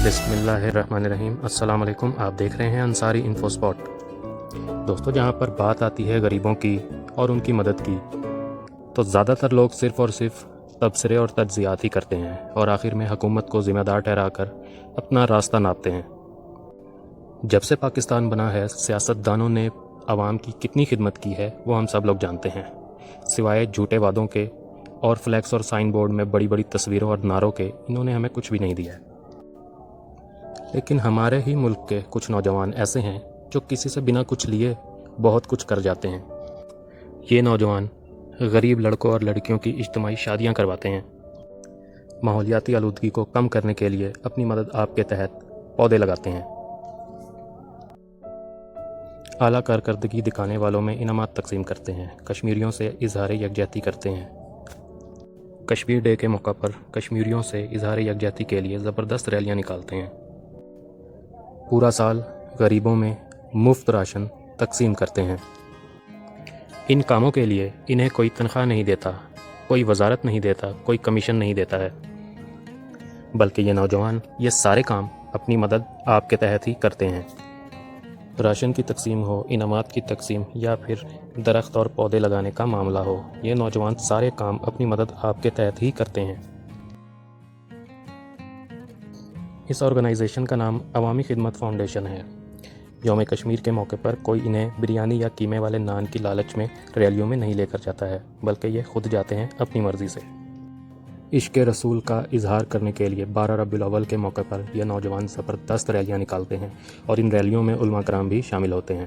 بسم اللہ الرحمن الرحیم۔ السلام علیکم، آپ دیکھ رہے ہیں انصاری انفو اسپاٹ۔ دوستو، جہاں پر بات آتی ہے غریبوں کی اور ان کی مدد کی، تو زیادہ تر لوگ صرف اور صرف تبصرے اور تجزیات ہی کرتے ہیں اور آخر میں حکومت کو ذمہ دار ٹھہرا کر اپنا راستہ ناپتے ہیں۔ جب سے پاکستان بنا ہے، سیاستدانوں نے عوام کی کتنی خدمت کی ہے وہ ہم سب لوگ جانتے ہیں۔ سوائے جھوٹے وعدوں کے اور فلیکس اور سائن بورڈ میں بڑی بڑی تصویروں اور نعروں کے، انہوں نے ہمیں کچھ بھی نہیں دیا ہے۔ لیکن ہمارے ہی ملک کے کچھ نوجوان ایسے ہیں جو کسی سے بنا کچھ لیے بہت کچھ کر جاتے ہیں۔ یہ نوجوان غریب لڑکوں اور لڑکیوں کی اجتماعی شادیاں کرواتے ہیں۔ ماحولیاتی آلودگی کو کم کرنے کے لیے اپنی مدد آپ کے تحت پودے لگاتے ہیں۔ اعلیٰ کارکردگی دکھانے والوں میں انعامات تقسیم کرتے ہیں۔ کشمیریوں سے اظہار یکجہتی کرتے ہیں۔ کشمیر ڈے کے موقع پر کشمیریوں سے اظہار یکجہتی کے لیے زبردست ریلیاں نکالتے ہیں۔ پورا سال غریبوں میں مفت راشن تقسیم کرتے ہیں۔ ان کاموں کے لیے انہیں کوئی تنخواہ نہیں دیتا، کوئی وزارت نہیں دیتا، کوئی کمیشن نہیں دیتا ہے، بلکہ یہ نوجوان یہ سارے کام اپنی مدد آپ کے تحت ہی کرتے ہیں۔ راشن کی تقسیم ہو، انعامات کی تقسیم یا پھر درخت اور پودے لگانے کا معاملہ ہو، یہ نوجوان سارے کام اپنی مدد آپ کے تحت ہی کرتے ہیں۔ اس آرگنائزیشن کا نام عوامی خدمت فاؤنڈیشن ہے۔ یوم کشمیر کے موقع پر کوئی انہیں بریانی یا قیمے والے نان کی لالچ میں ریلیوں میں نہیں لے کر جاتا ہے، بلکہ یہ خود جاتے ہیں اپنی مرضی سے۔ عشق رسول کا اظہار کرنے کے لیے 12 ربیع الاول کے موقع پر یہ نوجوان زبردست ریلیاں نکالتے ہیں اور ان ریلیوں میں علماء کرام بھی شامل ہوتے ہیں۔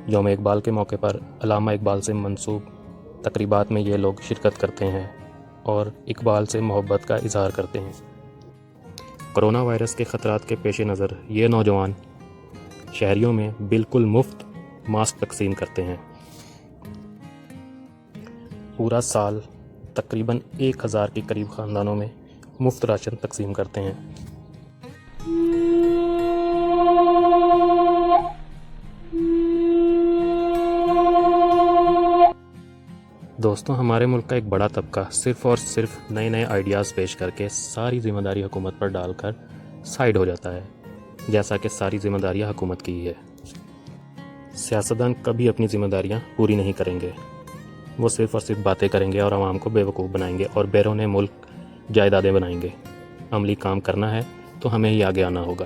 یوم اقبال کے موقع پر علامہ اقبال سے منسوب تقریبات میں یہ لوگ شرکت کرتے ہیں اور اقبال سے محبت کا اظہار کرتے ہیں۔ کرونا وائرس کے خطرات کے پیش نظر یہ نوجوان شہریوں میں بالکل مفت ماسک تقسیم کرتے ہیں۔ پورا سال تقریباً 1000 کے قریب خاندانوں میں مفت راشن تقسیم کرتے ہیں۔ دوستوں، ہمارے ملک کا ایک بڑا طبقہ صرف اور صرف نئے آئیڈیاز پیش کر کے ساری ذمہ داری حکومت پر ڈال کر سائیڈ ہو جاتا ہے، جیسا کہ ساری ذمہ داریاں حکومت کی ہی ہے۔ سیاستدان کبھی اپنی ذمہ داریاں پوری نہیں کریں گے، وہ صرف اور صرف باتیں کریں گے اور عوام کو بیوقوف بنائیں گے اور بیرون ملک جائیدادیں بنائیں گے۔ عملی کام کرنا ہے تو ہمیں ہی آگے آنا ہوگا۔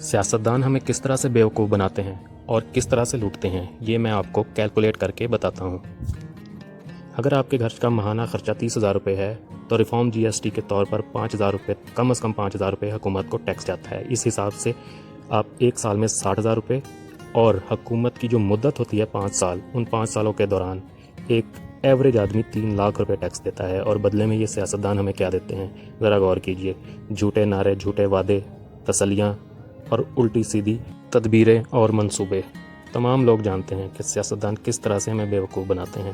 سیاستدان ہمیں کس طرح سے بیوقوف بناتے ہیں اور کس طرح سے لوٹتے ہیں، یہ میں آپ کو کیلکولیٹ کر کے بتاتا ہوں۔ اگر آپ کے گھر کا ماہانہ خرچہ 30,000 روپے ہے تو ریفارم GST کے طور پر 5,000 روپے، کم از کم 5,000 روپے حکومت کو ٹیکس جاتا ہے۔ اس حساب سے آپ ایک سال میں 60,000 روپے، اور حکومت کی جو مدت ہوتی ہے 5 سال، ان 5 سالوں کے دوران ایک ایوریج آدمی 3 لاکھ روپے ٹیکس دیتا ہے۔ اور بدلے میں یہ سیاستدان ہمیں کیا دیتے ہیں، ذرا غور کیجئے۔ جھوٹے نعرے، جھوٹے وعدے، تسلیاں اور الٹی سیدھی تدبیریں اور منصوبے۔ تمام لوگ جانتے ہیں کہ سیاستدان کس طرح سے ہمیں بیوقوف بناتے ہیں۔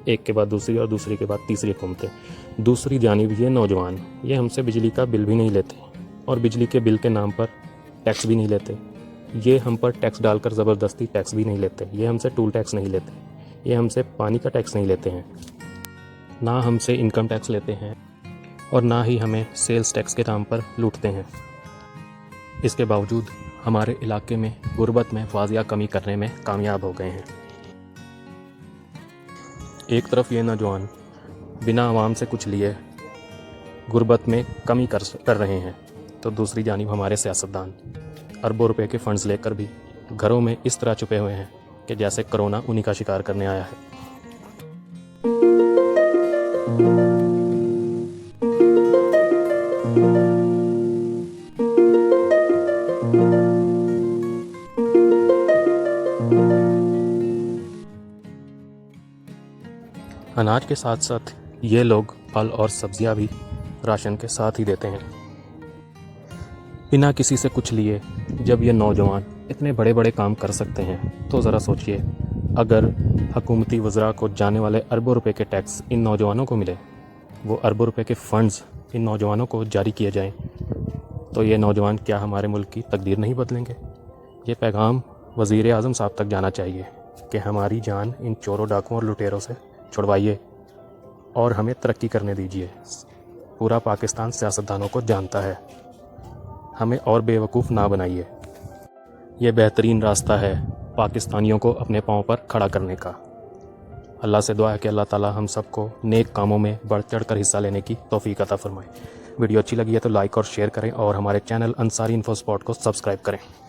ایک کے بعد دوسری اور دوسری کے بعد تیسری حکومتیں۔ دوسری جانب یہ نوجوان، یہ ہم سے بجلی کا بل بھی نہیں لیتے اور بجلی کے بل کے نام پر ٹیکس بھی نہیں لیتے۔ یہ ہم پر ٹیکس ڈال کر زبردستی ٹیکس بھی نہیں لیتے۔ یہ ہم سے ٹول ٹیکس نہیں لیتے، یہ ہم سے پانی کا ٹیکس نہیں لیتے ہیں، نہ ہم سے انکم ٹیکس لیتے ہیں اور نہ ہی ہمیں سیلز ٹیکس کے نام پر لوٹتے ہیں۔ اس کے باوجود ہمارے علاقے میں غربت میں واضح کمی کرنے میں کامیاب ہو گئے ہیں۔ ایک طرف یہ نوجوان بنا عوام سے کچھ لیے غربت میں کمی کر رہے ہیں، تو دوسری جانب ہمارے سیاستدان اربوں روپے کے فنڈز لے کر بھی گھروں میں اس طرح چھپے ہوئے ہیں کہ جیسے کرونا انہی کا شکار کرنے آیا ہے۔ اناج کے ساتھ ساتھ یہ لوگ پھل اور سبزیاں بھی راشن کے ساتھ ہی دیتے ہیں، بنا کسی سے کچھ لیے۔ جب یہ نوجوان اتنے بڑے بڑے کام کر سکتے ہیں تو ذرا سوچئے، اگر حکومتی وزراء کو جانے والے اربوں روپے کے ٹیکس ان نوجوانوں کو ملے، وہ اربوں روپے کے فنڈز ان نوجوانوں کو جاری کیے جائیں، تو یہ نوجوان کیا ہمارے ملک کی تقدیر نہیں بدلیں گے؟ یہ پیغام وزیر اعظم صاحب تک جانا چاہیے کہ ہماری جان ان چوروں، ڈاکوؤں اور لٹیروں سے چھڑوائیے اور ہمیں ترقی کرنے دیجیے۔ پورا پاکستان سیاستدانوں کو جانتا ہے۔ ہمیں اور بیوقوف نہ بنائیے۔ یہ بہترین راستہ ہے پاکستانیوں کو اپنے پاؤں پر کھڑا کرنے کا۔ اللہ سے دعا ہے کہ اللہ تعالی ہم سب کو نیک کاموں میں بڑھ چڑھ کر حصہ لینے کی توفیق عطا فرمائے۔ ویڈیو اچھی لگی ہے تو لائک اور شیئر کریں اور ہمارے چینل انصاری انفو اسپاٹ کو سبسکرائب کریں۔